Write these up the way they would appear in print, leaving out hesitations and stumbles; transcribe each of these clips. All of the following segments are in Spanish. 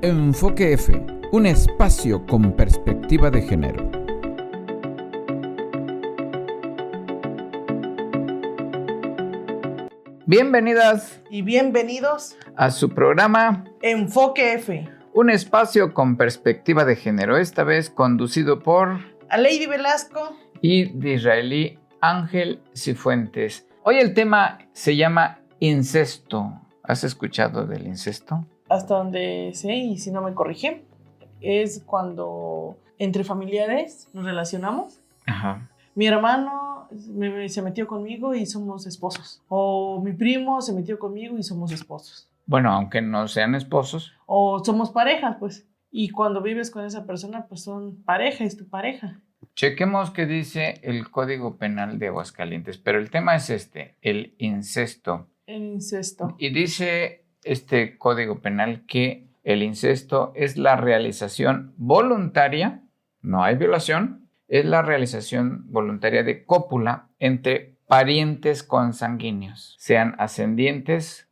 Enfoque F, un espacio con perspectiva de género. Bienvenidas y bienvenidos a su programa Enfoque F, un espacio con perspectiva de género, esta vez conducido por Aleidi Velasco y de Israelí Ángel Cifuentes. Hoy el tema se llama incesto. ¿Has escuchado del incesto? Hasta donde sé, y si no me corrigen, es cuando entre familiares nos relacionamos. Ajá. Mi hermano se metió conmigo y somos esposos. O mi primo se metió conmigo y somos esposos. Bueno, aunque no sean esposos. O somos pareja, pues. Y cuando vives con esa persona, pues son pareja, es tu pareja. Chequemos qué dice el Código Penal de Aguascalientes, pero el tema es el incesto. El incesto. Y dice este Código Penal que el incesto es la realización voluntaria, no hay violación, es la realización voluntaria de cópula entre parientes consanguíneos, sean ascendientes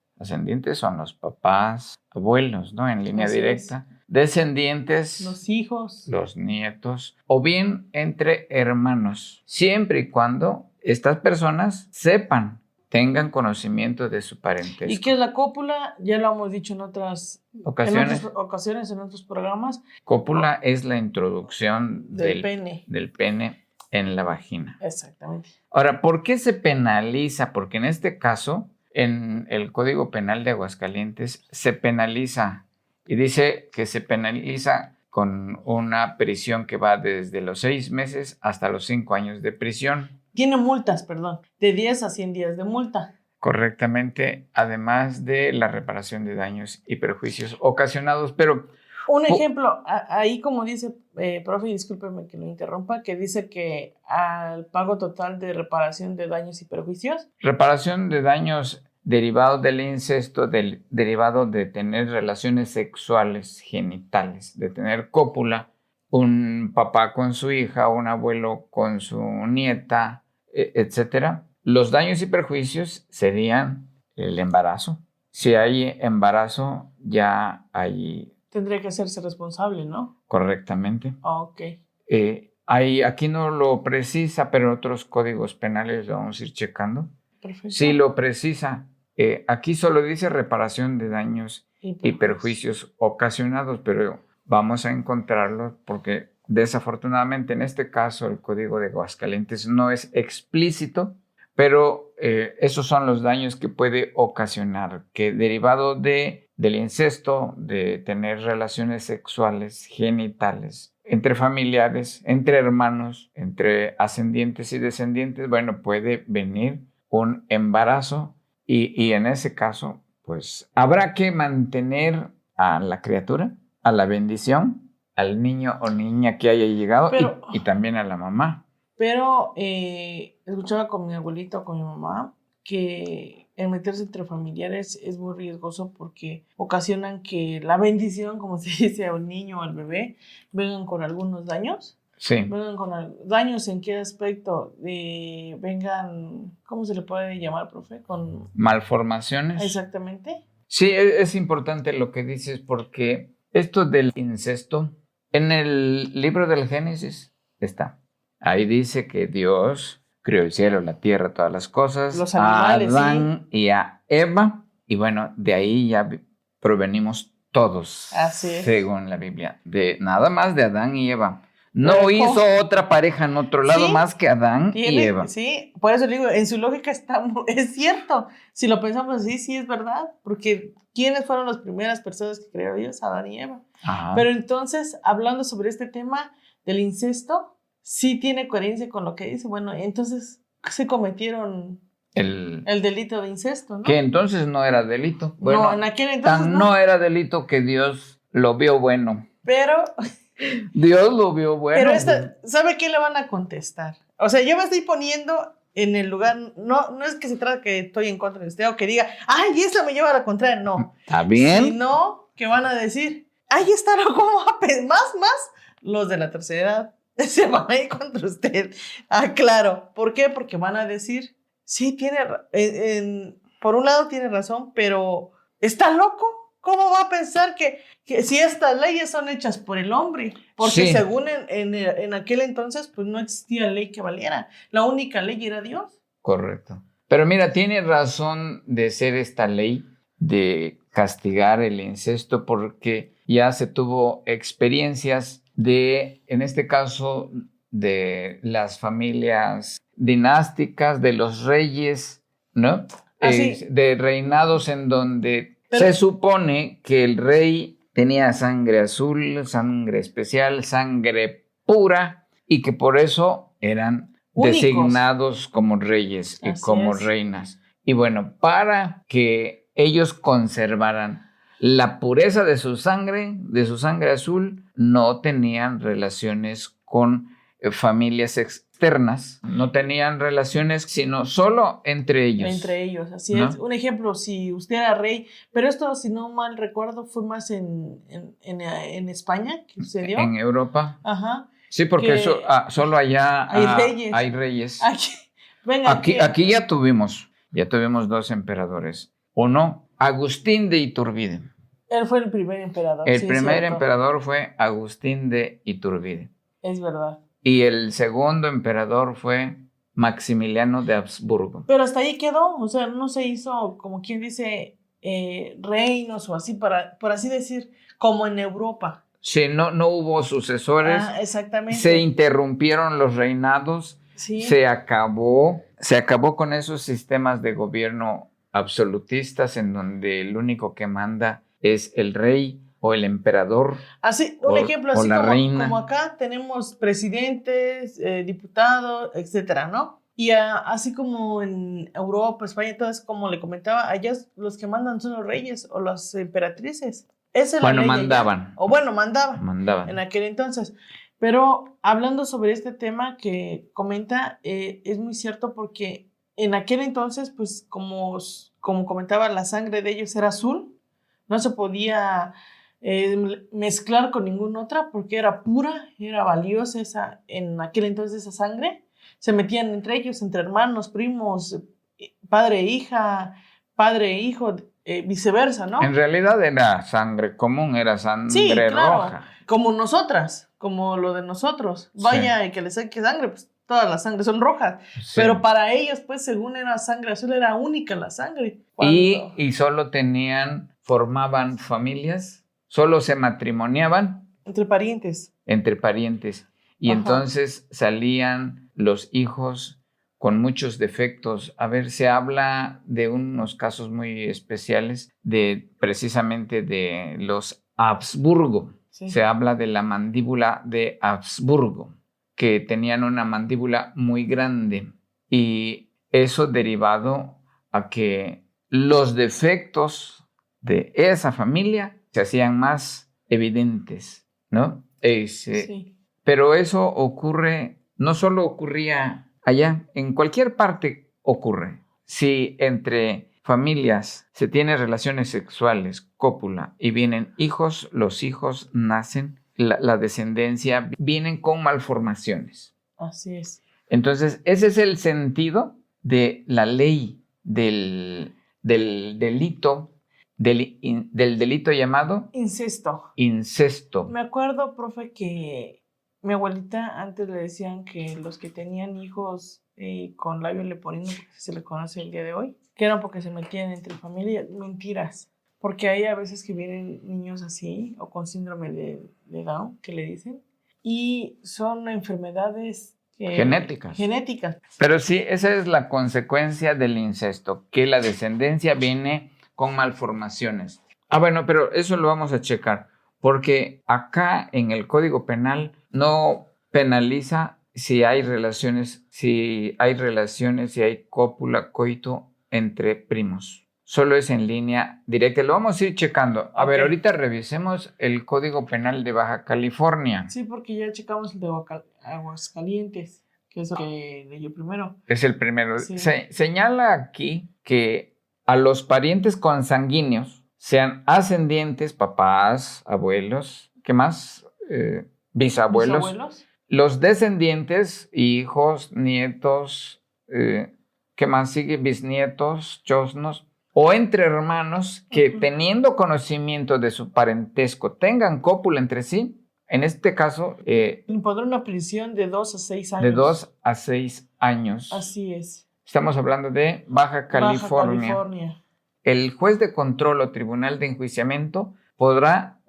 son los papás, abuelos, ¿no? En línea Así directa. Descendientes, los hijos, los nietos, o bien entre hermanos, siempre y cuando estas personas tengan conocimiento de su parentesco. ¿Y qué es la cópula? Ya lo hemos dicho en otras ocasiones, en otros programas. Cópula es la introducción del pene en la vagina. Exactamente. Ahora, ¿por qué se penaliza? Porque en este caso, en el Código Penal de Aguascalientes, se penaliza y dice que se penaliza con una prisión que va desde los 6 meses hasta los 5 años de prisión. Tiene multas, de 10 a 100 días de multa. Correctamente, además de la reparación de daños y perjuicios ocasionados, pero... Un ejemplo, ahí como dice, profe, discúlpeme que lo interrumpa, que dice que al pago total de reparación de daños y perjuicios. Reparación de daños derivado del incesto, derivado de tener relaciones sexuales genitales, de tener cópula, un papá con su hija, un abuelo con su nieta, etc. Los daños y perjuicios serían el embarazo. Si hay embarazo, ya hay... Tendría que hacerse responsable, ¿no? Correctamente. Ok. Aquí no lo precisa, pero en otros códigos penales lo vamos a ir checando. Perfecto. Sí lo precisa. Aquí solo dice reparación de daños y perjuicios ocasionados, pero vamos a encontrarlo porque desafortunadamente en este caso el Código de Aguascalientes no es explícito, pero esos son los daños que puede ocasionar, que derivado del incesto, de tener relaciones sexuales genitales entre familiares, entre hermanos, entre ascendientes y descendientes, bueno, puede venir un embarazo y en ese caso, pues habrá que mantener a la criatura, a la bendición, al niño o niña que haya llegado y también a la mamá. Pero escuchaba con mi abuelito, con mi mamá, que el meterse entre familiares es muy riesgoso porque ocasionan que la bendición, como se dice, al niño o al bebé, vengan con algunos daños. Sí. Vengan con daños, ¿en qué aspecto? Vengan, ¿cómo se le puede llamar, profe? Con malformaciones. Exactamente. Sí, es importante lo que dices porque esto del incesto, en el libro del Génesis está. Ahí dice que Dios creó el cielo, la tierra, todas las cosas. Los animales, a Adán y a Eva. Y bueno, de ahí ya provenimos todos. Así es. Según la Biblia. Nada más de Adán y Eva. No hizo otra pareja en otro lado más que Adán y Eva. Sí, por eso digo, en su lógica es cierto. Si lo pensamos así, sí es verdad. Porque ¿quiénes fueron las primeras personas que creó Dios? Adán y Eva. Ajá. Pero entonces, hablando sobre este tema del incesto, sí tiene coherencia con lo que dice. Bueno, entonces se cometieron el delito de incesto, ¿no? Que entonces no era delito. Bueno, no, en aquel entonces no era delito que Dios lo vio bueno. Pero... Dios lo vio bueno. Pero ¿sabe qué le van a contestar? O sea, yo me estoy poniendo en el lugar, no es que se trata que estoy en contra de usted o que diga, ay, eso me lleva a la contraria, no. ¿Está bien? Sino que van a decir, ahí está lo como más los de la tercera edad se van a ir contra usted. Ah, claro. ¿Por qué? Porque van a decir, sí, por un lado tiene razón, pero ¿está loco? ¿Cómo va a pensar que si estas leyes son hechas por el hombre? Porque Sí. según en aquel entonces, pues no existía ley que valiera. La única ley era Dios. Correcto. Pero mira, tiene razón de ser esta ley de castigar el incesto porque ya se tuvo experiencias de, en este caso, de las familias dinásticas, de los reyes, ¿no? De reinados en donde se supone que el rey tenía sangre azul, sangre especial, sangre pura, y que por eso eran únicos, designados como reyes y como reinas. Y bueno, para que ellos conservaran la pureza de su sangre azul, no tenían relaciones con familias externas, no tenían relaciones sino solo entre ellos. Entre ellos, así es. Un ejemplo, si usted era rey, pero esto, si no mal recuerdo, fue más en España que sucedió. En Europa. Ajá. Sí, porque solo allá hay reyes. Aquí ya tuvimos 2 emperadores. Uno, Agustín de Iturbide. Él fue el primer emperador. El primer emperador fue Agustín de Iturbide. Es verdad. Y el segundo emperador fue Maximiliano de Habsburgo. Pero hasta ahí quedó, o sea, no se hizo, como quien dice, reinos o así, por así decir, como en Europa. Sí, no hubo sucesores. Exactamente. Se interrumpieron los reinados. Sí. Se acabó con esos sistemas de gobierno absolutistas en donde el único que manda es el rey o el emperador. Así, un ejemplo, así como acá tenemos presidentes, diputados, etcétera, ¿no? Y así como en Europa, España, todo eso, como le comentaba, allá los que mandan son los reyes o las emperatrices. Esa es la ley mandaban. Allá. O mandaban en aquel entonces. Pero hablando sobre este tema que comenta, es muy cierto porque en aquel entonces, pues como comentaba, la sangre de ellos era azul, no se podía mezclar con ninguna otra porque era pura, era valiosa en aquel entonces esa sangre. Se metían entre ellos, entre hermanos, primos, padre e hija, padre e hijo, viceversa, ¿no? En realidad era sangre común, era sangre roja. Como nosotras, como lo de nosotros. Vaya, que les saque sangre, pues todas las sangres son rojas. Sí. Pero para ellos, pues según era sangre azul, era única la sangre. Y solo formaban familias, solo se matrimoniaban. Entre parientes. Y entonces salían los hijos con muchos defectos. A ver, se habla de unos casos muy especiales precisamente de los Habsburgo. Sí. Se habla de la mandíbula de Habsburgo, que tenían una mandíbula muy grande y eso derivado a que los defectos de esa familia se hacían más evidentes, ¿no? Sí. Pero eso no solo ocurría allá, en cualquier parte ocurre. Si entre familias se tienen relaciones sexuales, cópula, y vienen hijos, los hijos nacen, la descendencia, vienen con malformaciones. Así es. Entonces, ese es el sentido de la ley del delito, del delito llamado incesto. Me acuerdo, profe, que mi abuelita antes le decían que los que tenían hijos con labio leporino, porque se le conoce el día de hoy, que eran porque se metían entre familias. Mentiras. Porque hay a veces que vienen niños así, o con síndrome de Down, que le dicen, y son enfermedades genéticas. Pero sí, esa es la consecuencia del incesto, que la descendencia viene con malformaciones. Bueno, pero eso lo vamos a checar, porque acá en el Código Penal no penaliza si hay relaciones, si hay cópula, coito entre primos. Solo es en línea directa. Lo vamos a ir checando. A ver, ahorita revisemos el Código Penal de Baja California. Sí, porque ya checamos el de Aguascalientes, que es el que leyó primero. Es el primero. Sí. Señala aquí que a los parientes consanguíneos, sean ascendientes, papás, abuelos, ¿qué más? Bisabuelos. Los descendientes, hijos, nietos, ¿qué más sigue? Bisnietos, chosnos, o entre hermanos que teniendo conocimiento de su parentesco tengan cópula entre sí, en este caso... impondrá una prisión de 2 a 6 años. De 2 a 6 años. Así es. Estamos hablando de Baja California. Baja California. El juez de control o tribunal de enjuiciamiento podrá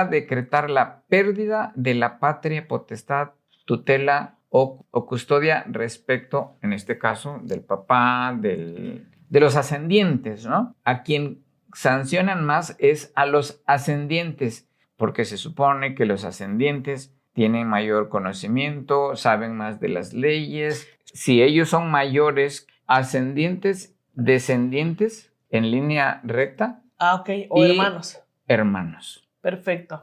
decretar la pérdida de la patria potestad, tutela o custodia respecto, en este caso, del papá, de los ascendientes, ¿no? A quien sancionan más es a los ascendientes, porque se supone que los ascendientes tienen mayor conocimiento, saben más de las leyes. Si ellos son mayores, ascendientes, descendientes en línea recta. Ah, ok. O hermanos. Hermanos. Perfecto.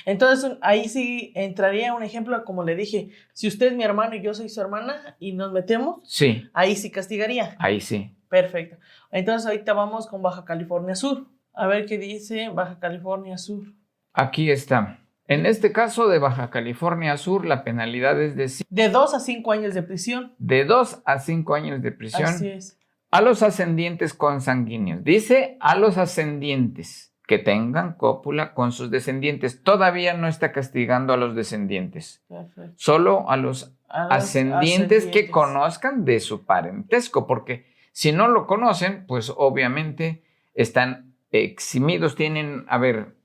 Entonces, ahí sí entraría un ejemplo, como le dije, si usted es mi hermano y yo soy su hermana y nos metemos, sí. Ahí sí castigaría. Ahí sí. Perfecto. Entonces, ahorita vamos con Baja California Sur. A ver qué dice Baja California Sur. Aquí está. En este caso de Baja California Sur, la penalidad es de 2 a 5 años de prisión. De 2 a 5 años de prisión. Así es. A los ascendientes consanguíneos. Dice a los ascendientes que tengan cópula con sus descendientes. Todavía no está castigando a los descendientes. Perfecto. Solo a los ascendientes que conozcan de su parentesco, porque si no lo conocen, pues obviamente están eximidos, tienen, a ver...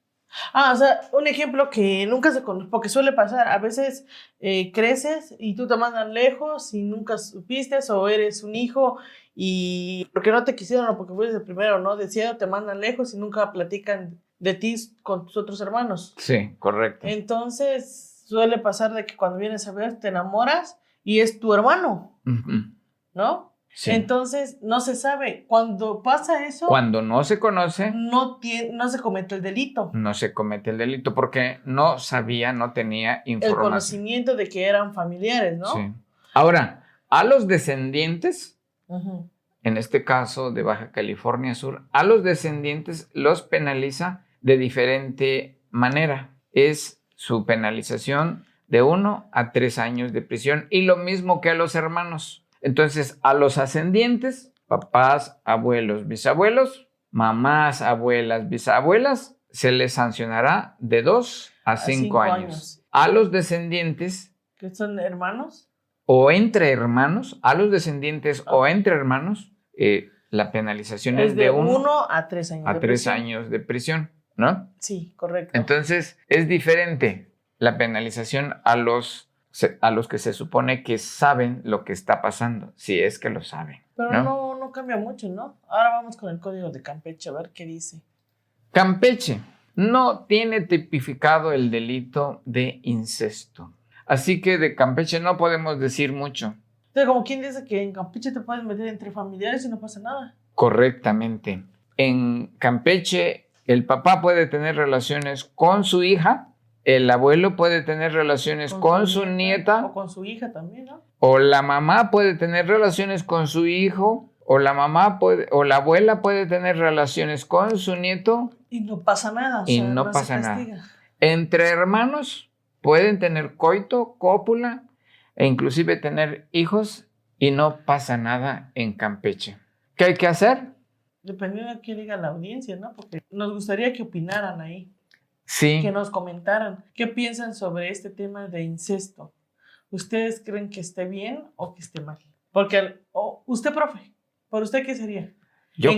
o sea, un ejemplo que nunca se conoce, porque suele pasar, a veces creces y tú te mandan lejos y nunca supiste, o eres un hijo y porque no te quisieron o porque fuiste el primero, ¿no? Deseado, te mandan lejos y nunca platican de ti con tus otros hermanos. Sí, correcto. Entonces, suele pasar de que cuando vienes a ver, te enamoras y es tu hermano, ¿no? Sí. Entonces, no se sabe. Cuando pasa eso... Cuando no se conoce... No se comete el delito. No se comete el delito porque no sabía, no tenía información. El conocimiento de que eran familiares, ¿no? Sí. Ahora, a los descendientes, en este caso de Baja California Sur, a los descendientes los penaliza de diferente manera. Es su penalización de 1 a 3 años de prisión y lo mismo que a los hermanos. Entonces, a los ascendientes, papás, abuelos, bisabuelos, mamás, abuelas, bisabuelas, se les sancionará de 2 a 5 años. A los descendientes... ¿Que son hermanos? O entre hermanos, a los descendientes o entre hermanos, la penalización es de 1 a 3 años. A 3 años de prisión, ¿no? Sí, correcto. Entonces, es diferente la penalización a los que se supone que saben lo que está pasando, si es que lo saben. Pero no cambia mucho, ¿no? Ahora vamos con el código de Campeche, a ver qué dice. Campeche no tiene tipificado el delito de incesto. Así que de Campeche no podemos decir mucho. Pero como quien dice que en Campeche te puedes meter entre familiares y no pasa nada. Correctamente. En Campeche el papá puede tener relaciones con su hija, el abuelo puede tener relaciones con su nieta. O con su hija también, ¿no? O la mamá puede tener relaciones con su hijo. O la abuela puede tener relaciones con su nieto. Y no pasa nada. Y no pasa nada. Entre hermanos pueden tener coito, cópula e inclusive tener hijos y no pasa nada en Campeche. ¿Qué hay que hacer? Dependiendo de qué diga la audiencia, ¿no? Porque nos gustaría que opinaran ahí. Sí. Que nos comentaran qué piensan sobre este tema de incesto. ¿Ustedes creen que esté bien o que esté mal? Porque, usted, profe, ¿por usted qué sería?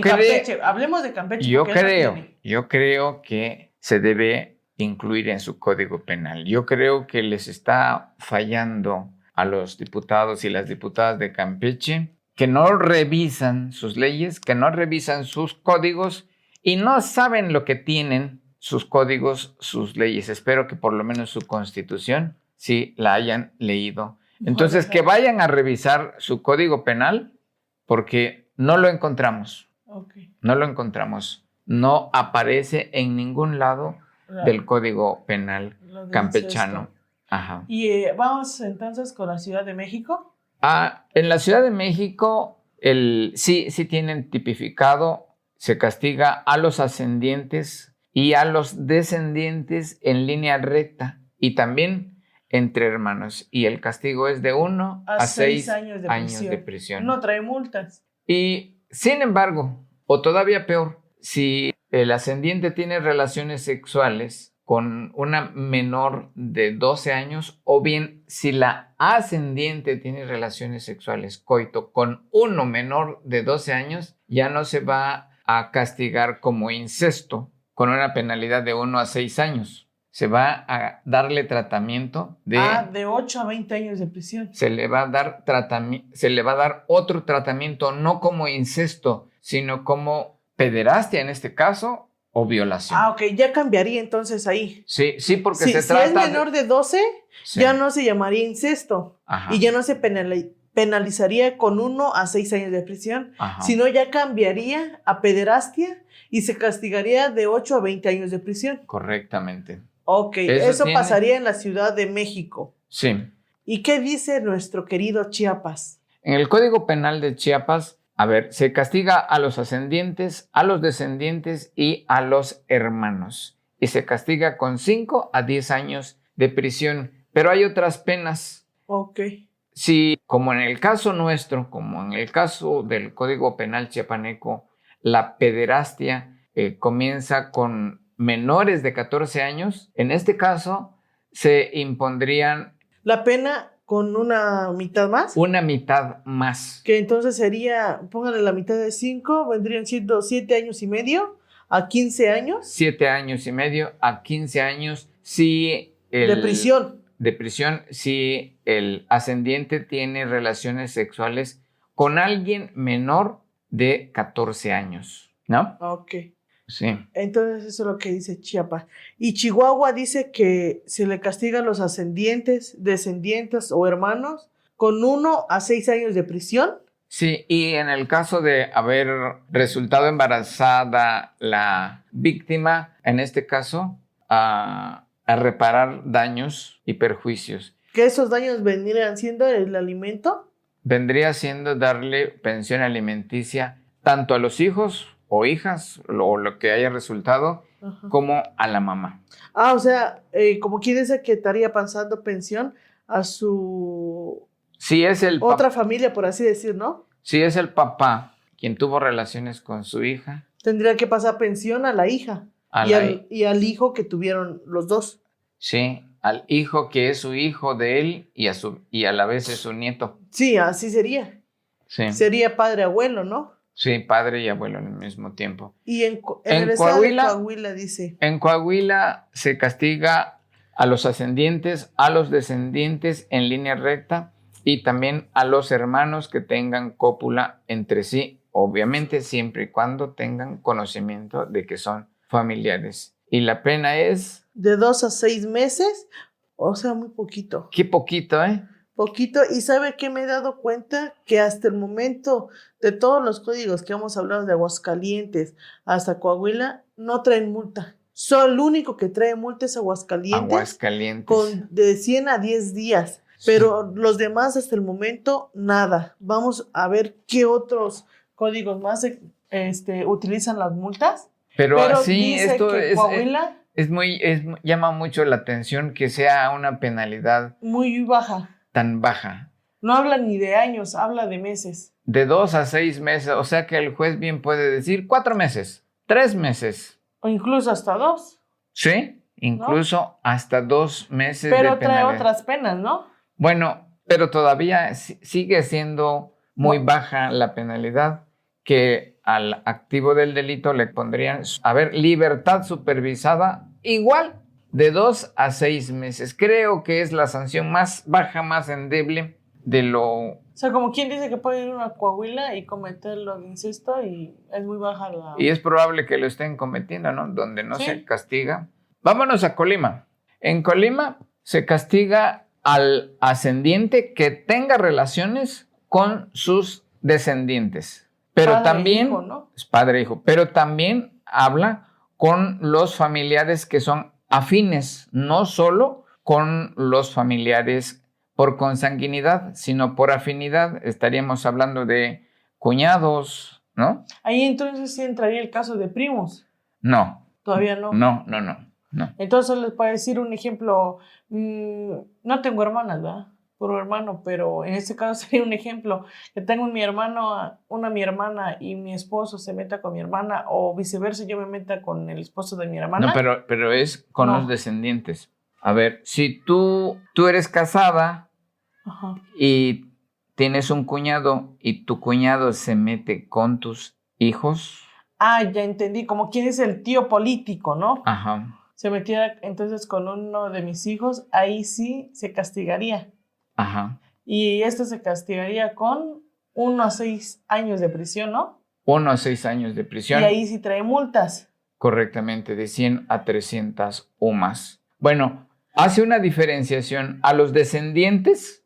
Campeche, hablemos de Campeche. Yo creo que se debe incluir en su código penal. Yo creo que les está fallando a los diputados y las diputadas de Campeche, que no revisan sus leyes, que no revisan sus códigos y no saben lo que tienen sus códigos, sus leyes. Espero que por lo menos su constitución sí la hayan leído. Entonces, que vayan a revisar su código penal porque no lo encontramos. Okay. No lo encontramos. No aparece en ningún lado del código penal campechano. Ajá. Y vamos entonces con la Ciudad de México. En la Ciudad de México sí tienen tipificado, se castiga a los ascendientes y a los descendientes en línea recta y también entre hermanos. Y el castigo es de 1 a 6 años de prisión. No trae multas. Y sin embargo, O todavía peor, si el ascendiente tiene relaciones sexuales con una menor de 12 años, o bien si la ascendiente tiene relaciones sexuales, coito, con uno menor de 12 años, ya no se va a castigar como incesto con una penalidad de 1 a 6 años. Se va a darle tratamiento de 8 a 20 años de prisión. Se le va a dar otro tratamiento, no como incesto, sino como pederastia en este caso, o violación. Ok, ya cambiaría entonces ahí. Sí, porque si es menor de 12, sí, ya no se llamaría incesto. Ajá. Y ya no se penalizaría con 1 a 6 años de prisión, ajá, sino ya cambiaría a pederastia y se castigaría de 8 a 20 años de prisión. Correctamente. Ok, eso pasaría en la Ciudad de México. Sí. ¿Y qué dice nuestro querido Chiapas? En el Código Penal de Chiapas, a ver, se castiga a los ascendientes, a los descendientes y a los hermanos. Y se castiga con 5 a 10 años de prisión. Pero hay otras penas. Ok. Si, como en el caso nuestro, como en el caso del Código Penal chiapaneco, la pederastia comienza con menores de 14 años, en este caso se impondrían... ¿La pena con una mitad más? Una mitad más. Que entonces sería, póngale la mitad de 5, vendrían siendo 7 años y medio a 15 años. 7 años y medio a 15 años si de prisión. De prisión si el ascendiente tiene relaciones sexuales con alguien menor de 14 años, ¿no? Ok. Sí. Entonces eso es lo que dice Chiapas. Y Chihuahua dice que se le castiga a los ascendientes, descendientes o hermanos con 1 a 6 años de prisión. Sí, y en el caso de haber resultado embarazada la víctima, en este caso, a reparar daños y perjuicios. ¿Que esos daños vendrían siendo el alimento? Vendría siendo darle pensión alimenticia tanto a los hijos o hijas, o lo que haya resultado, ajá, como a la mamá. O sea, como quien dice que estaría pasando pensión a su... Si es el otra familia, por así decir, ¿no? Si es el papá quien tuvo relaciones con su hija. Tendría que pasar pensión a la hija y al hijo que tuvieron los dos. Sí, al hijo que es su hijo de él y a la vez es su nieto. Sí, así sería. Sí. Sería padre abuelo, ¿no? Sí, padre y abuelo en el mismo tiempo. Y en el estado de Coahuila dice. En Coahuila se castiga a los ascendientes, a los descendientes en línea recta y también a los hermanos que tengan cópula entre sí, obviamente siempre y cuando tengan conocimiento de que son familiares. Y la pena es... de 2 a 6 meses, o sea, muy poquito. Qué poquito, ¿eh? Poquito, y ¿sabe qué me he dado cuenta? Que hasta el momento de todos los códigos que hemos hablado de Aguascalientes hasta Coahuila, no traen multa. Solo el único que trae multa es Aguascalientes. Con de 100 a 10 días. Sí. Pero los demás hasta el momento, nada. Vamos a ver qué otros códigos más utilizan las multas. Pero sí, dice esto que Coahuila llama mucho la atención que sea una penalidad muy baja. Tan baja. No habla ni de años, habla de meses. De 2 a 6 meses, o sea que el juez bien puede decir 4 meses, 3 meses. O incluso hasta 2. Sí, incluso ¿no? Hasta 2 meses. Pero trae otras penas, ¿no? Bueno, pero todavía sigue siendo muy baja la penalidad, que al activo del delito le pondrían, libertad supervisada igual de 2 a 6 meses. Creo que es la sanción más baja, más endeble de lo... O sea, como quien dice que puede ir a una Coahuila y cometerlo de incesto y es muy baja la... Y es probable que lo estén cometiendo, ¿no? Donde no se castiga. Vámonos a Colima. En Colima se castiga al ascendiente que tenga relaciones con sus descendientes. Pero padre también... hijo, ¿no? Es padre e hijo. Pero también habla con los familiares que son afines, no solo con los familiares por consanguinidad, sino por afinidad. Estaríamos hablando de cuñados, ¿no? Ahí entonces sí entraría el caso de primos. No. Todavía no. No. Entonces les puedo decir un ejemplo, no tengo hermanas, ¿verdad? puro hermano, pero en este caso sería un ejemplo, que tengo mi hermano, mi hermana y mi esposo se meta con mi hermana o viceversa, yo me meta con el esposo de mi hermana. No, pero es con los descendientes. A ver, si tú eres casada y tienes un cuñado y tu cuñado se mete con tus hijos. Ah, ya entendí, como quién es el tío político, ¿no? Ajá. Se metiera entonces con uno de mis hijos, ahí sí se castigaría. Ajá. Y esto se castigaría con 1 a 6 años de prisión, ¿no? 1 a 6 años de prisión. Y ahí sí trae multas. Correctamente, de 100 a 300 UMAS. Bueno, hace una diferenciación. A los descendientes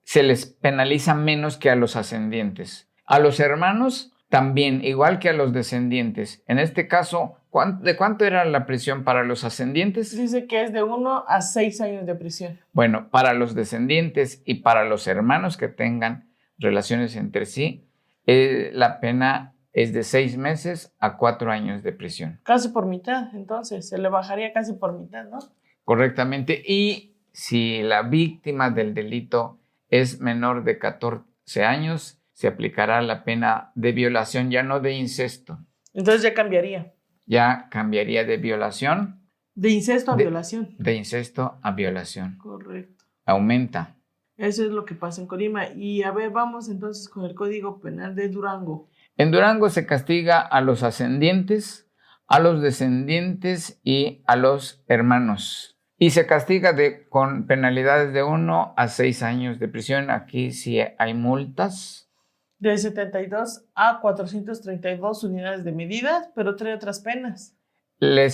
se les penaliza menos que a los ascendientes. A los hermanos también, igual que a los descendientes. En este caso, ¿de cuánto era la prisión para los ascendientes? Dice que es de 1 a 6 años de prisión. Bueno, para los descendientes y para los hermanos que tengan relaciones entre sí, la pena es de 6 meses a 4 años de prisión. Casi por mitad, entonces, se le bajaría casi por mitad, ¿no? Correctamente. Y si la víctima del delito es menor de 14 años, se aplicará la pena de violación, ya no de incesto. Entonces ya cambiaría. Ya cambiaría de violación. De incesto a violación. De incesto a violación. Correcto. Aumenta. Eso es lo que pasa en Colima. Y a ver, vamos entonces con el Código Penal de Durango. En Durango se castiga a los ascendientes, a los descendientes y a los hermanos. Y se castiga con penalidades de 1 a 6 años de prisión. Aquí sí hay multas. De 72 a 432 unidades de medidas, pero trae otras penas. Le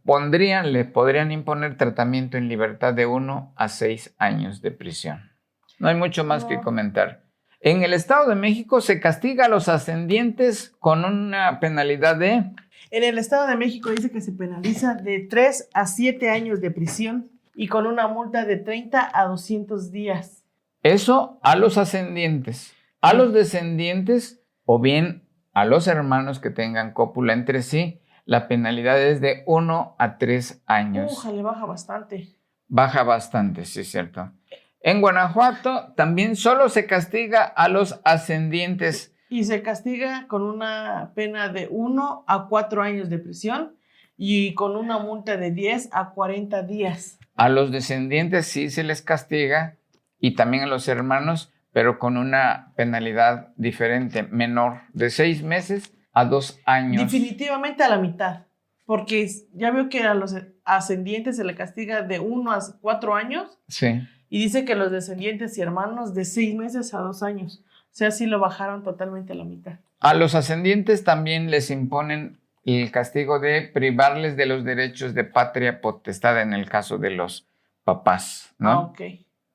podrían imponer tratamiento en libertad de 1 a 6 años de prisión. No hay mucho más que comentar. En el Estado de México se castiga a los ascendientes con una penalidad de... En el Estado de México dice que se penaliza de 3 a 7 años de prisión y con una multa de 30 a 200 días. Eso a los ascendientes. A los descendientes o bien a los hermanos que tengan cópula entre sí, la penalidad es de 1 a 3 años. Ojalá, baja bastante. Baja bastante, sí es cierto. En Guanajuato también solo se castiga a los ascendientes. Y se castiga con una pena de 1 a 4 años de prisión y con una multa de 10 a 40 días. A los descendientes sí se les castiga y también a los hermanos, pero con una penalidad diferente, menor, de 6 meses a 2 años. Definitivamente a la mitad, porque ya veo que a los ascendientes se le castiga de 1 a 4 años. Sí. Y dice que los descendientes y hermanos de 6 meses a 2 años. O sea, sí lo bajaron totalmente a la mitad. A los ascendientes también les imponen el castigo de privarles de los derechos de patria potestad en el caso de los papás, ¿no? Ah, ok.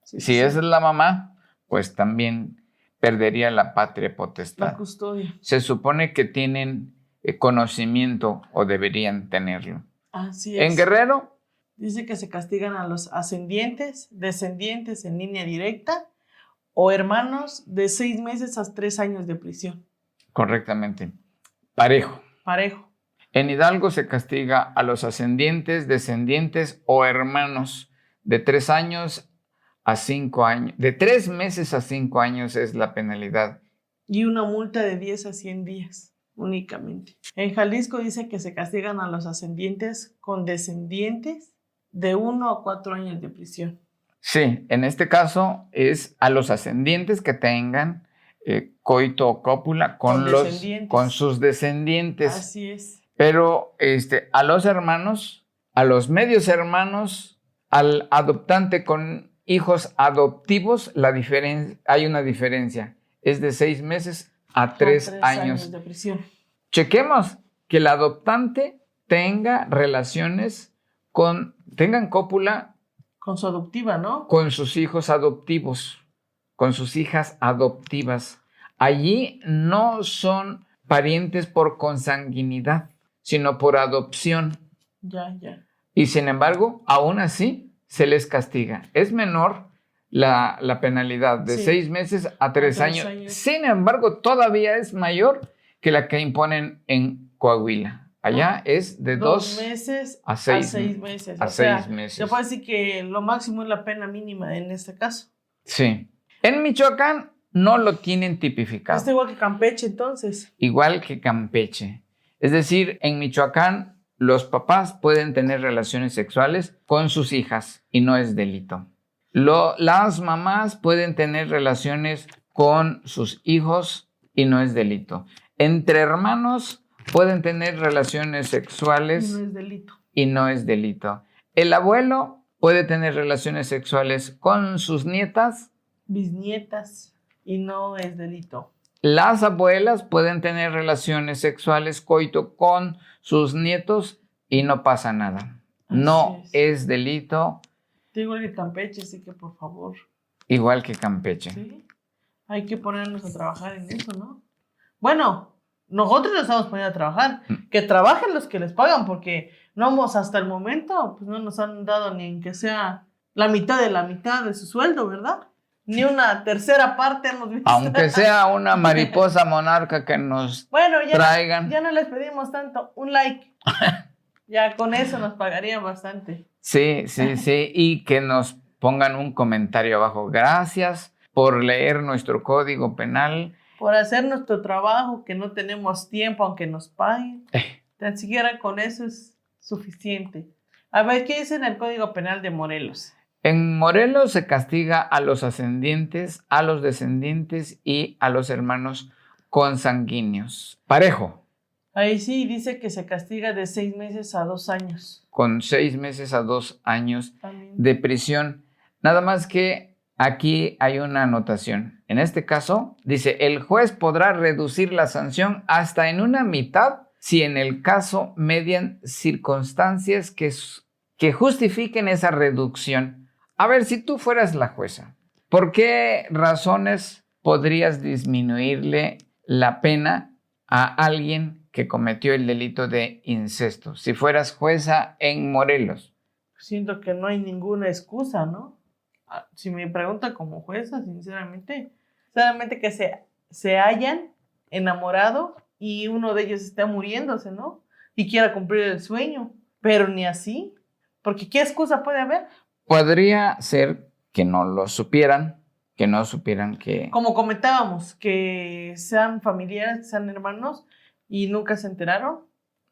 Sí, si esa es la mamá, pues también perdería la patria potestad. La custodia. Se supone que tienen conocimiento o deberían tenerlo. Así es. En Guerrero... Dice que se castigan a los ascendientes, descendientes en línea directa o hermanos de 6 meses a 3 años de prisión. Correctamente. Parejo. Parejo. En Hidalgo se castiga a los ascendientes, descendientes o hermanos de 3 años a 5 años. De 3 meses a 5 años es la penalidad. Y una multa de 10 a 100 días únicamente. En Jalisco dice que se castigan a los ascendientes con descendientes de 1 a 4 años de prisión. Sí, en este caso es a los ascendientes que tengan coito o cópula con sus descendientes. Así es. Pero a los hermanos, a los medios hermanos, al adoptante con hijos adoptivos, hay una diferencia. Es de 6 meses a 3 años de prisión. Chequemos que el adoptante tenga tengan cópula con su adoptiva, ¿no? Con sus hijos adoptivos, con sus hijas adoptivas. Allí no son parientes por consanguinidad, sino por adopción. Ya. Y sin embargo, aún así se les castiga. Es menor la penalidad de 6 meses a 3 años. Sin embargo, todavía es mayor que la que imponen en Coahuila. Allá es de 2 meses a 6 meses. A 6 meses. Se puede decir que lo máximo es la pena mínima en este caso. Sí. En Michoacán no lo tienen tipificado. Está igual que Campeche, entonces. Igual que Campeche. Es decir, en Michoacán los papás pueden tener relaciones sexuales con sus hijas y no es delito. Las mamás pueden tener relaciones con sus hijos y no es delito. Entre hermanos pueden tener relaciones sexuales No es delito. y no es delito. El abuelo puede tener relaciones sexuales con sus nietas. Bisnietas. Y no es delito. Las abuelas pueden tener relaciones sexuales, coito, con sus nietos y no pasa nada. No es delito. Igual que Campeche, así que por favor. Igual que Campeche. Sí. Hay que ponernos a trabajar en eso, ¿no? Bueno, nosotros nos estamos poniendo a trabajar. Que trabajen los que les pagan, porque no hemos hasta el momento, pues no nos han dado ni en que sea la mitad de su sueldo, ¿verdad? Ni una tercera parte hemos visto. Aunque sea una mariposa monarca que nos traigan. Ya no les pedimos tanto. Un like. Ya con eso nos pagarían bastante. Sí. Y que nos pongan un comentario abajo. Gracias por leer nuestro código penal. Por hacer nuestro trabajo, que no tenemos tiempo aunque nos paguen. Tan siquiera con eso es suficiente. A ver, ¿qué dice en el Código Penal de Morelos? En Morelos se castiga a los ascendientes, a los descendientes y a los hermanos consanguíneos. Parejo. Ahí sí dice que se castiga de 6 meses a 2 años. Con 6 meses a 2 años de prisión. Nada más que aquí hay una anotación. En este caso dice, el juez podrá reducir la sanción hasta en una mitad si en el caso median circunstancias que justifiquen esa reducción. A ver, si tú fueras la jueza, ¿por qué razones podrías disminuirle la pena a alguien que cometió el delito de incesto? Si fueras jueza en Morelos. Siento que no hay ninguna excusa, ¿no? Si me pregunta como jueza, sinceramente que se hayan enamorado y uno de ellos está muriéndose, ¿no? Y quiera cumplir el sueño, pero ni así, porque ¿qué excusa puede haber? Podría ser que no lo supieran, que... Como comentábamos, que sean familiares, que sean hermanos y nunca se enteraron,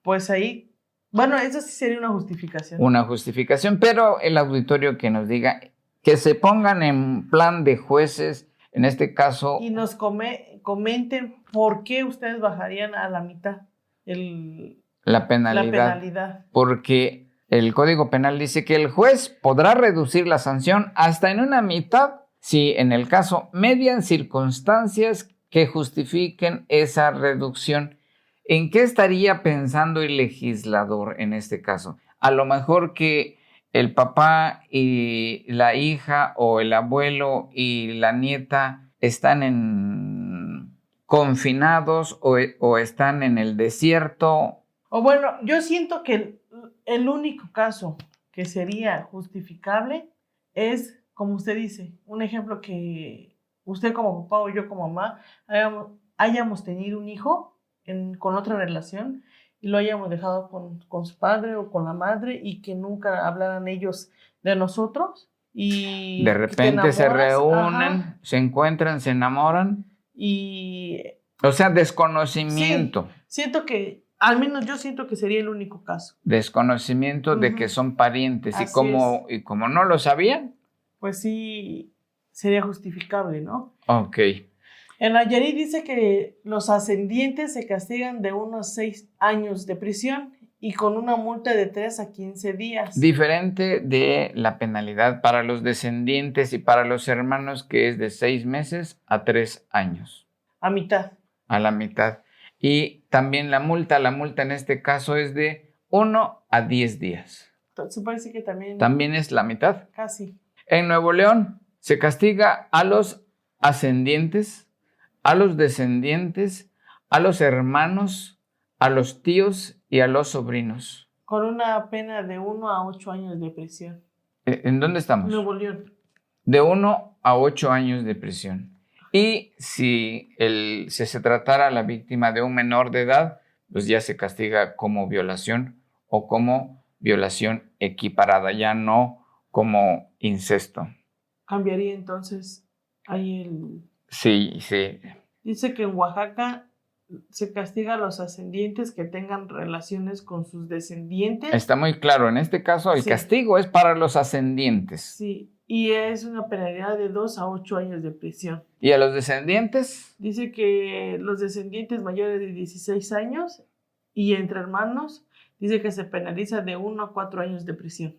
pues ahí, bueno, eso sí sería una justificación. Una justificación, pero el auditorio que nos diga, que se pongan en plan de jueces, en este caso... Y nos comenten por qué ustedes bajarían a la mitad la penalidad. Porque el Código Penal dice que el juez podrá reducir la sanción hasta en una mitad si en el caso median circunstancias que justifiquen esa reducción. ¿En qué estaría pensando el legislador en este caso? A lo mejor que el papá y la hija o el abuelo y la nieta están confinados o están en el desierto. O bueno, yo siento que el único caso que sería justificable es, como usted dice, un ejemplo que usted como papá o yo como mamá hayamos tenido un hijo con otra relación y lo hayamos dejado con su padre o con la madre y que nunca hablaran ellos de nosotros. Y de repente se reúnen, se encuentran, se enamoran. O sea, desconocimiento. Sí, siento que, al menos yo siento que sería el único caso. Desconocimiento de que son parientes. Y como no lo sabían. Pues sí, sería justificable, ¿no? Ok. En Nayarit dice que los ascendientes se castigan de unos 6 años de prisión y con una multa de 3 a 15 días. Diferente de la penalidad para los descendientes y para los hermanos, que es de 6 meses a 3 años. A mitad. A la mitad. Y también la multa en este caso es de 1 a 10 días. Entonces parece que también... También es la mitad. Casi. En Nuevo León se castiga a los ascendientes, a los descendientes, a los hermanos, a los tíos y a los sobrinos. Con una pena de 1 a 8 años de prisión. ¿En dónde estamos? Nuevo León. De 1 a 8 años de prisión. Y si se tratara a la víctima de un menor de edad, pues ya se castiga como violación o como violación equiparada, ya no como incesto. cambiaría entonces ahí el... Sí, sí. Dice que en Oaxaca se castiga a los ascendientes que tengan relaciones con sus descendientes. Está muy claro. En este caso, el Sí. castigo es para los ascendientes. Sí, y es una penalidad de 2 a 8 años de prisión. ¿Y a los descendientes? Dice que los descendientes mayores de 16 años y entre hermanos, dice que se penaliza de 1 a 4 años de prisión.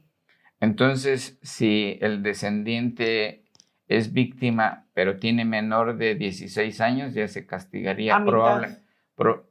Entonces, si el descendiente es víctima, pero tiene menor de 16 años, ya se castigaría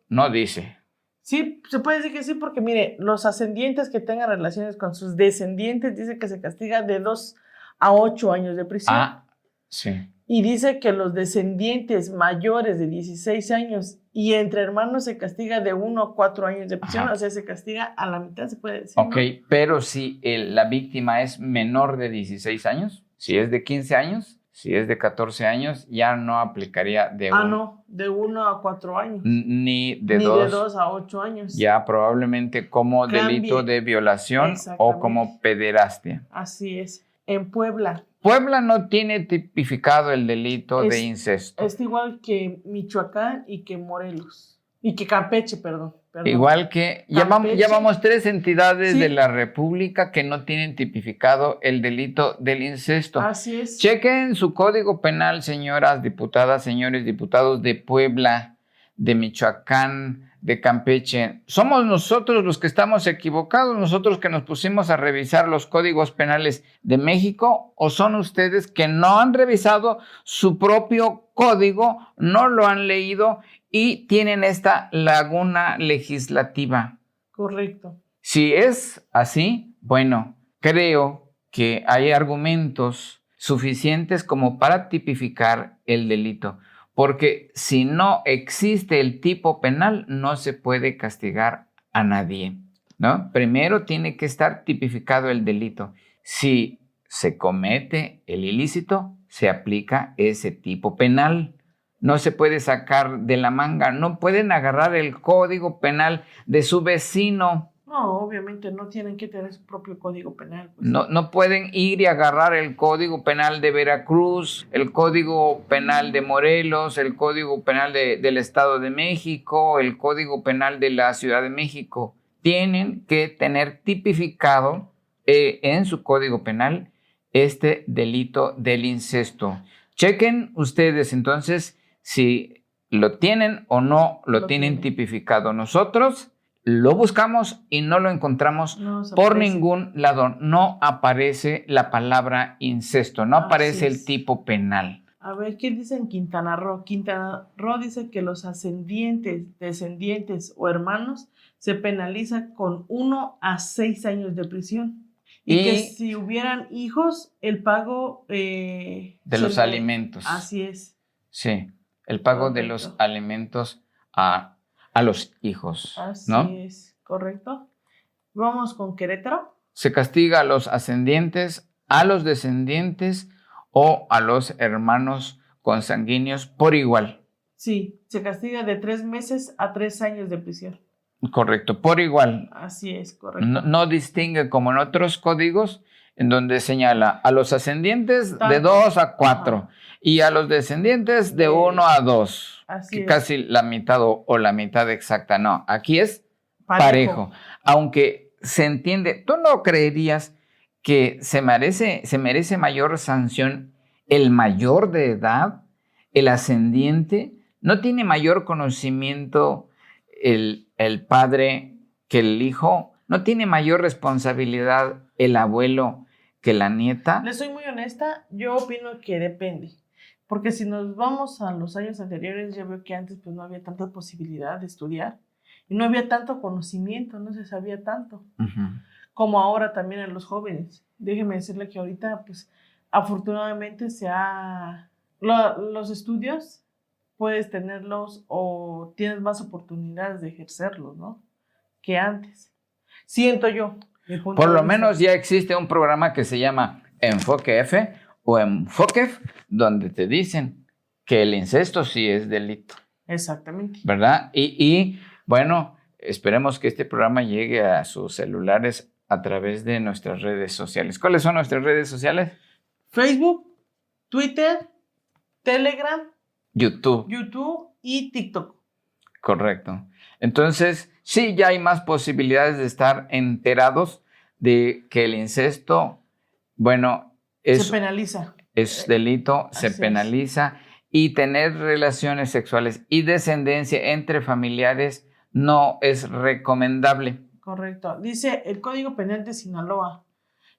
no dice. Sí, se puede decir que sí, porque mire, los ascendientes que tengan relaciones con sus descendientes, dice que se castiga de 2 a 8 años de prisión. Ah, sí. Y dice que los descendientes mayores de 16 años y entre hermanos se castiga de 1 a 4 años de prisión. Ajá. O sea, se castiga a la mitad, se puede decir. Ok, ¿no? pero si la víctima es menor de 16 años, si es de 15 años, si es de 14 años, ya no aplicaría no, de 1 a 4 años. Ni de 2 a 8 años. Ya probablemente como delito de violación o como pederastia. Así es. En Puebla. Puebla no tiene tipificado el delito de incesto. Es igual que Michoacán y que Morelos. Y que Campeche, perdón. Igual que ya vamos 3 entidades de la República que no tienen tipificado el delito del incesto. Así es. Chequen su código penal, señoras diputadas, señores diputados de Puebla, de Michoacán, de Campeche. ¿Somos nosotros los que estamos equivocados, nosotros que nos pusimos a revisar los códigos penales de México, o son ustedes que no han revisado su propio código, no lo han leído y tienen esta laguna legislativa? Correcto. Si es así, bueno, creo que hay argumentos suficientes como para tipificar el delito. Porque si no existe el tipo penal, no se puede castigar a nadie, ¿no? Primero tiene que estar tipificado el delito. Si se comete el ilícito, se aplica ese tipo penal. No se puede sacar de la manga. No pueden agarrar el código penal de su vecino. No, obviamente no tienen que tener su propio código penal. Pues. No pueden ir y agarrar el código penal de Veracruz, el código penal de Morelos, el código penal del Estado de México, el código penal de la Ciudad de México. Tienen que tener tipificado en su código penal este delito del incesto. Chequen ustedes entonces si lo tienen o no lo tienen tipificado. Nosotros lo buscamos y no lo encontramos por ningún lado. No aparece la palabra incesto, no aparece el tipo penal. A ver, ¿qué dice en Quintana Roo? Quintana Roo dice que los ascendientes, descendientes o hermanos se penaliza con 1 a 6 años de prisión. Y que si hubieran hijos, el pago... de los alimentos. Así es. Sí, el pago de los alimentos a los hijos, ¿no? Así es, correcto. Vamos con Querétaro. Se castiga a los ascendientes, a los descendientes o a los hermanos consanguíneos por igual. Sí, se castiga de 3 meses a 3 años de prisión. Correcto, por igual. Así es, correcto. No distingue como en otros códigos en donde señala a los ascendientes de 2 a 4 y a los descendientes de 1 a 2. Así que es. Casi la mitad o la mitad exacta. No, aquí es parejo. Aunque se entiende, ¿tú no creerías que se merece mayor sanción el mayor de edad, el ascendiente? ¿No tiene mayor conocimiento el padre que el hijo? ¿No tiene mayor responsabilidad el abuelo que la nieta? Les soy muy honesta, yo opino que depende. Porque si nos vamos a los años anteriores, yo veo que antes pues no había tanta posibilidad de estudiar y no había tanto conocimiento, no se sabía tanto. Como ahora también en los jóvenes. Déjeme decirle que ahorita pues afortunadamente los estudios puedes tenerlos o tienes más oportunidades de ejercerlos, ¿no? Que antes. Siento yo. Por lo menos ya existe un programa que se llama Enfoque F o Enfoque, donde te dicen que el incesto sí es delito. Exactamente. ¿Verdad? Y bueno, esperemos que este programa llegue a sus celulares a través de nuestras redes sociales. ¿Cuáles son nuestras redes sociales? Facebook, Twitter, Telegram, YouTube y TikTok. Correcto. Entonces, sí, ya hay más posibilidades de estar enterados de que el incesto, bueno, Se penaliza. Es delito, se penaliza, y tener relaciones sexuales y descendencia entre familiares no es recomendable. Correcto. Dice el Código Penal de Sinaloa.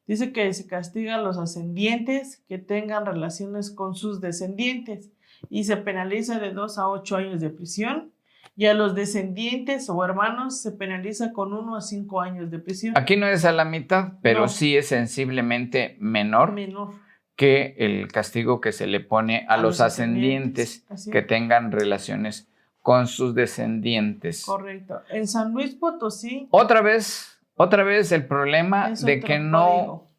Dice que se castiga a los ascendientes que tengan relaciones con sus descendientes y se penaliza de 2 a 8 años de prisión. Y a los descendientes o hermanos se penaliza con 1 a 5 años de prisión. Aquí no es a la mitad, pero sí es sensiblemente menor que el castigo que se le pone a los ascendientes que tengan relaciones con sus descendientes. Correcto. En San Luis Potosí. Otra vez el problema de que no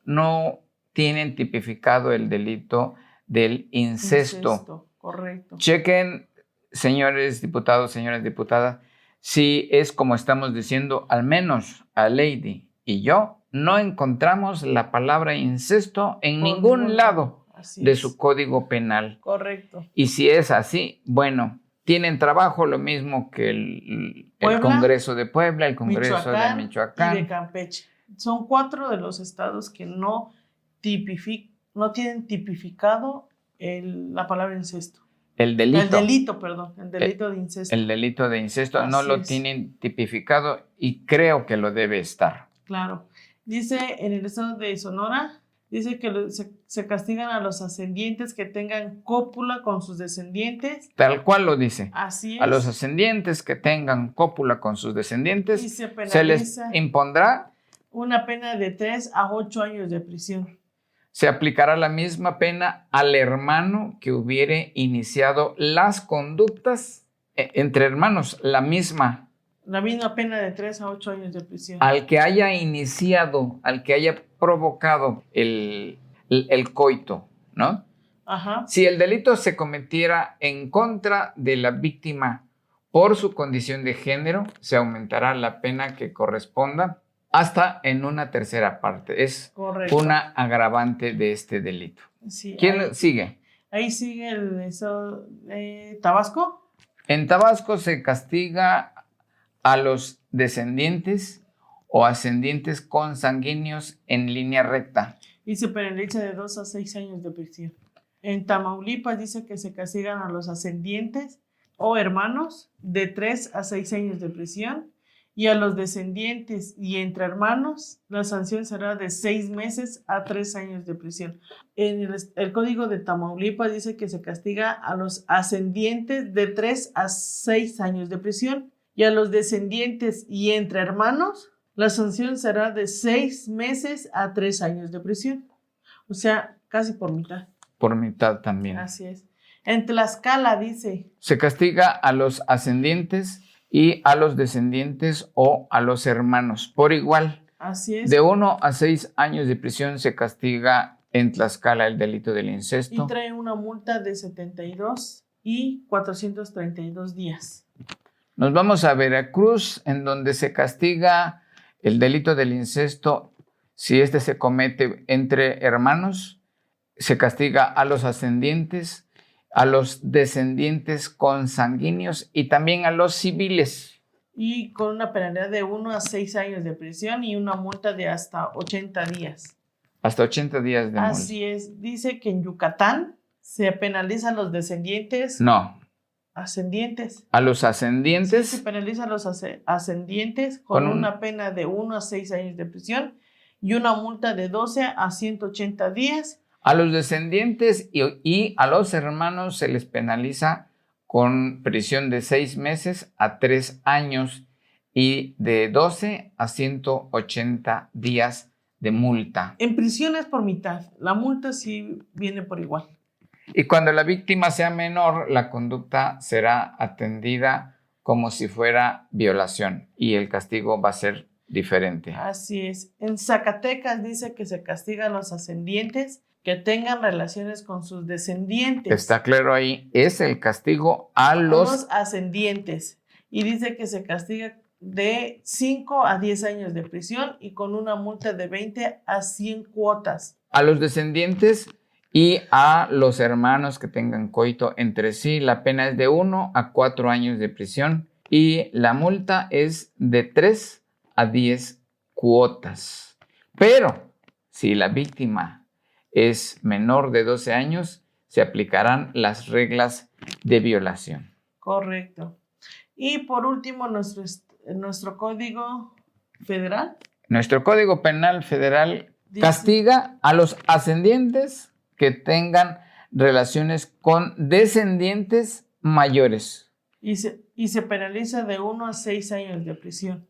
tienen tipificado el delito del incesto. Correcto. Chequen, señores diputados, señoras diputadas, si es como estamos diciendo, al menos a Lady y yo, no encontramos la palabra incesto en ningún lado de su código penal. Correcto. Y si es así, bueno, tienen trabajo lo mismo que el Congreso de Puebla, el Congreso de Michoacán y de Campeche. Son 4 de los estados que no tienen tipificado la palabra incesto. El delito de incesto. El delito de incesto no lo tienen tipificado y creo que lo debe estar. Claro. Dice en el estado de Sonora, dice que se castigan a los ascendientes que tengan cópula con sus descendientes. Tal cual lo dice. Así es. A los ascendientes que tengan cópula con sus descendientes se les impondrá una pena de 3 a 8 años de prisión. Se aplicará la misma pena al hermano que hubiere iniciado las conductas entre hermanos, la misma pena de 3 a 8 años de prisión. Al que haya iniciado, al que haya provocado el coito, ¿no? Ajá. Si el delito se cometiera en contra de la víctima por su condición de género, se aumentará la pena que corresponda hasta en una tercera parte. Es una agravante de este delito. Sí, ¿Quién sigue? Ahí sigue Tabasco. En Tabasco se castiga a los descendientes o ascendientes consanguíneos en línea recta. Y se penaliza de 2 a 6 años de prisión. En Tamaulipas dice que se castigan a los ascendientes o hermanos de 3 a 6 años de prisión. Y a los descendientes y entre hermanos, la sanción será de 6 meses a 3 años de prisión. En el Código de Tamaulipas dice que se castiga a los ascendientes de 3 a 6 años de prisión. Y a los descendientes y entre hermanos, la sanción será de 6 meses a 3 años de prisión. O sea, casi por mitad. Por mitad también. Así es. En Tlaxcala dice. Se castiga a los ascendientes y a los descendientes o a los hermanos por igual. Así es. De 1 a 6 años de prisión se castiga en Tlaxcala el delito del incesto. Y trae una multa de 72 y 432 días. Nos vamos a Veracruz, en donde se castiga el delito del incesto si este se comete entre hermanos. Se castiga a los ascendientes, a los descendientes consanguíneos y también a los civiles. Y con una penalidad de 1 a 6 años de prisión y una multa de hasta 80 días. Hasta 80 días de multa. Así es. Dice que en Yucatán se penalizan los descendientes. No. Ascendientes. A los ascendientes. Sí, se penaliza a los ascendientes con una pena de 1 a 6 años de prisión y una multa de 12 a 180 días. A los descendientes y a los hermanos se les penaliza con prisión de 6 meses a 3 años y de 12 a 180 días de multa. En prisión es por mitad, la multa sí viene por igual. Y cuando la víctima sea menor, la conducta será atendida como si fuera violación y el castigo va a ser diferente. Así es. En Zacatecas dice que se castiga a los ascendientes que tengan relaciones con sus descendientes. Está claro ahí, es el castigo a los ascendientes. Y dice que se castiga de 5 a 10 años de prisión y con una multa de 20 a 100 cuotas. A los descendientes Y a los hermanos que tengan coito entre sí, la pena es de 1 a 4 años de prisión y la multa es de 3 a 10 cuotas. Pero si la víctima es menor de 12 años, se aplicarán las reglas de violación. Correcto. Y por último, nuestro Código Federal. Nuestro Código Penal Federal castiga a los ascendientes que tengan relaciones con descendientes mayores. Y se penaliza de 1 a 6 años de prisión.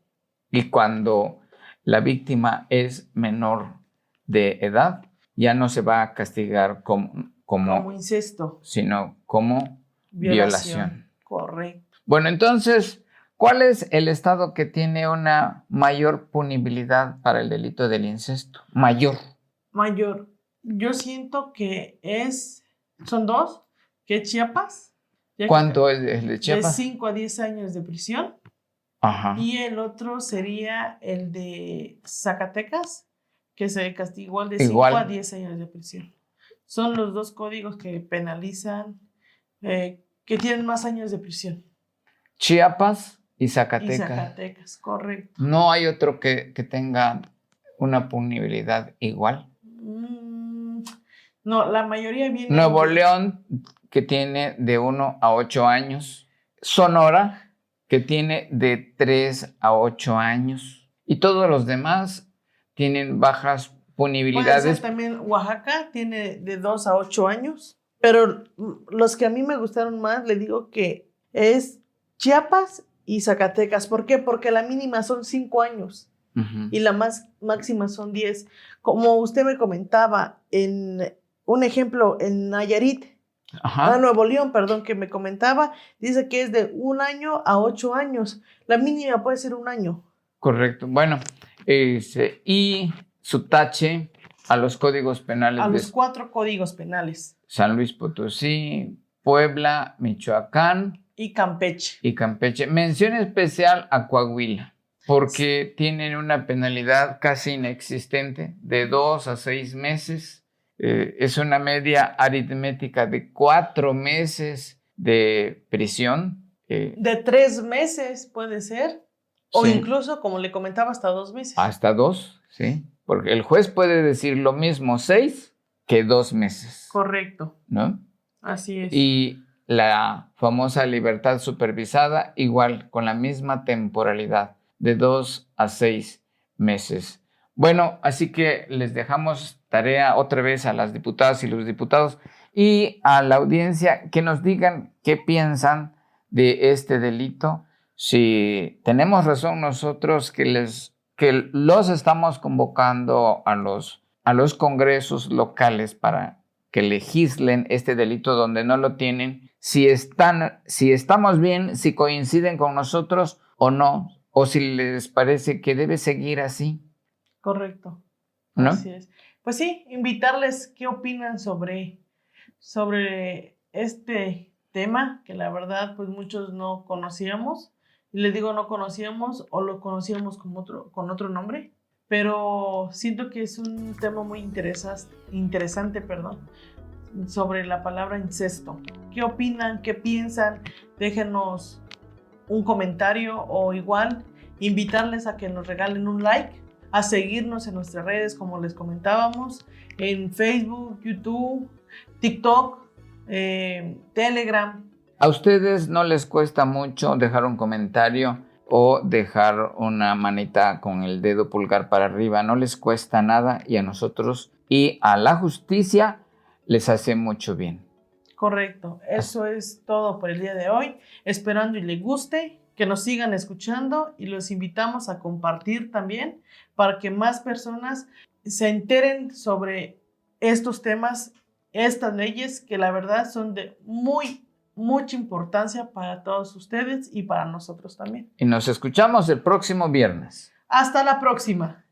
Y cuando la víctima es menor de edad, ya no se va a castigar como incesto, sino como violación. Correcto. Bueno, entonces, ¿cuál es el estado que tiene una mayor punibilidad para el delito del incesto? Mayor. Yo siento que son 2, que es Chiapas. ¿Cuánto es el de Chiapas? De 5 a 10 años de prisión. Ajá. Y el otro sería el de Zacatecas, que se castiga igual de 5 a 10 años de prisión. Son los 2 códigos que penalizan, que tienen más años de prisión. Chiapas y Zacatecas. Y Zacatecas, correcto. ¿No hay otro que tenga una punibilidad igual? No, la mayoría viene... Nuevo León, que tiene de 1 a 8 años. Sonora, que tiene de 3 a 8 años. Y todos los demás tienen bajas punibilidades. Puede ser también Oaxaca, tiene de 2 a 8 años. Pero los que a mí me gustaron más, le digo que es Chiapas y Zacatecas. ¿Por qué? Porque la mínima son 5 años. Uh-huh. Y la máxima son 10. Como usted me comentaba, un ejemplo en Nayarit, Nuevo León, perdón, que me comentaba, dice que es de 1 año a 8 años. La mínima puede ser 1 año. Correcto. Bueno, y su tache a los códigos penales. A los 4 códigos penales. San Luis Potosí, Puebla, Michoacán. Y Campeche. Mención especial a Coahuila, porque tienen una penalidad casi inexistente de 2 a 6 meses. Es una media aritmética de 4 meses de prisión. De 3 meses puede ser, o sí, incluso, como le comentaba, hasta 2 meses. Hasta 2, sí, porque el juez puede decir lo mismo 6 que 2 meses. Correcto. ¿No? Así es. Y la famosa libertad supervisada, igual, con la misma temporalidad, de 2 a 6 meses. Bueno, así que les dejamos tarea otra vez a las diputadas y los diputados y a la audiencia que nos digan qué piensan de este delito. Si tenemos razón nosotros que los estamos convocando a los congresos locales para que legislen este delito donde no lo tienen, si estamos bien, si coinciden con nosotros o no, o si les parece que debe seguir así. Correcto. ¿No? Así es. Pues sí, invitarles qué opinan sobre este tema, que la verdad pues muchos no conocíamos. Y les digo no conocíamos o lo conocíamos con otro nombre, pero siento que es un tema muy interesante, sobre la palabra incesto. ¿Qué opinan? ¿Qué piensan? Déjenos un comentario o igual invitarles a que nos regalen un like, a seguirnos en nuestras redes, como les comentábamos, en Facebook, YouTube, TikTok, Telegram. ¿A ustedes no les cuesta mucho dejar un comentario o dejar una manita con el dedo pulgar para arriba? No les cuesta nada y a nosotros y a la justicia les hace mucho bien. Correcto. Eso es todo por el día de hoy. Esperando y les guste, que nos sigan escuchando y los invitamos a compartir también para que más personas se enteren sobre estos temas, estas leyes que la verdad son de mucha importancia para todos ustedes y para nosotros también. Y nos escuchamos el próximo viernes. Hasta la próxima.